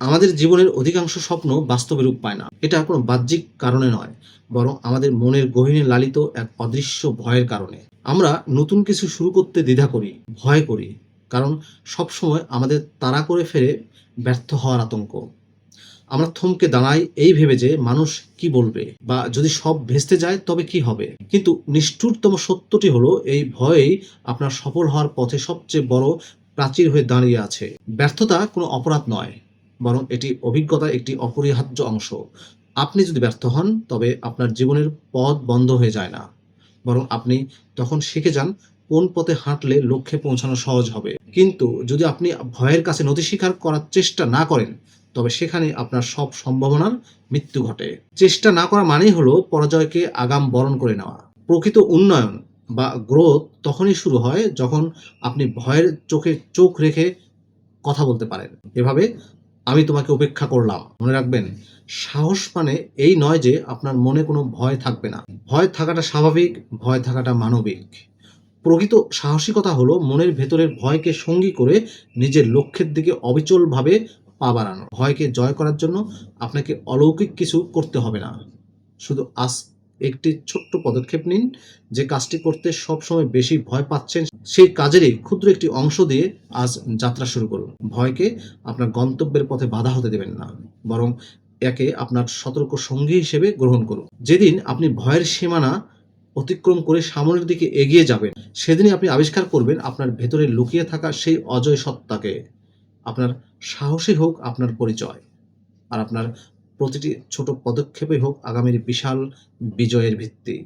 আমাদের জীবনের অধিকাংশ স্বপ্ন বাস্তবে রূপ পায় না। এটা কোনো বাহ্যিক কারণে নয়, বরং আমাদের মনের গহীনে লালিত এক অদৃশ্য ভয়ের কারণে। আমরা নতুন কিছু শুরু করতে দ্বিধা করি, ভয় করি। কারণ সবসময় আমাদের তাড়া করে ফেলে ব্যর্থ হওয়ার আতঙ্ক। আমরা থমকে দাঁড়াই এই ভেবে যে মানুষ কি বলবে, বা যদি সব ভেস্তে যায় তবে কি হবে। কিন্তু নিষ্ঠুরতম সত্যটি হলো এই ভয়েই আপনার সফল হওয়ার পথে সবচেয়ে বড় প্রাচীর হয়ে দাঁড়িয়ে আছে। ব্যর্থতা কোনো অপরাধ নয়, বরং এটি অভিজ্ঞতার একটি অপরিহার্য অংশ। আপনি যদি ব্যর্থ হন তবে আপনার জীবনের পথ বন্ধ হয়ে যায় না, বরং আপনি তখন শিখে যান কোন পথে হাঁটলে লক্ষ্যে পৌঁছানো সহজ হবে। কিন্তু যদি আপনি ভয়ের কাছে নতি স্বীকার করার চেষ্টা না করেন, তবে সেখানে আপনার সব সম্ভাবনার মৃত্যু ঘটে। চেষ্টা না করা মানেই হলো পরাজয়কে আগাম বরণ করে নেওয়া। প্রকৃত উন্নয়ন বা গ্রোথ তখনই শুরু হয় যখন আপনি ভয়ের চোখে চোখ রেখে কথা বলতে পারেন। এভাবে, আমি তোমাকে উপেক্ষা করলাম। মনে রাখবেন, সাহস মানে এই নয় যে আপনার মনে কোনো ভয় থাকবে না। ভয় থাকাটা স্বাভাবিক, ভয় থাকাটা মানবিক। প্রকৃত সাহসিকতা হলো মনের ভেতরের ভয়কে সঙ্গী করে নিজের লক্ষ্যের দিকে অবিচলভাবে পা বাড়ানো। ভয়কে জয় করার জন্য আপনাকে অলৌকিক কিছু করতে হবে না। শুধু আজ একটি ছোট্ট পদক্ষেপ নিন। যে কাজটি করতে সবসময় বেশি ভয় পাচ্ছেন, সেই কাজেরই ক্ষুদ্র একটি অংশ দিয়ে আজ যাত্রা শুরু করুন। ভয়কে আপনার গন্তব্যের পথে বাধা হতে দেবেন না, বরং একে আপনার সতর্ক সঙ্গী হিসেবে গ্রহণ করুন। যেদিন আপনি ভয়ের সীমানা অতিক্রম করে সামনের দিকে এগিয়ে যাবেন, সেদিনই আপনি আবিষ্কার করবেন আপনার ভেতরে লুকিয়ে থাকা সেই অজয় সত্তাকে। আপনার সাহসই হোক আপনার পরিচয়, আর আপনার প্রতিটি ছোট পদক্ষেপই হোক আগামীর বিশাল বিজয়ের ভিত্তি।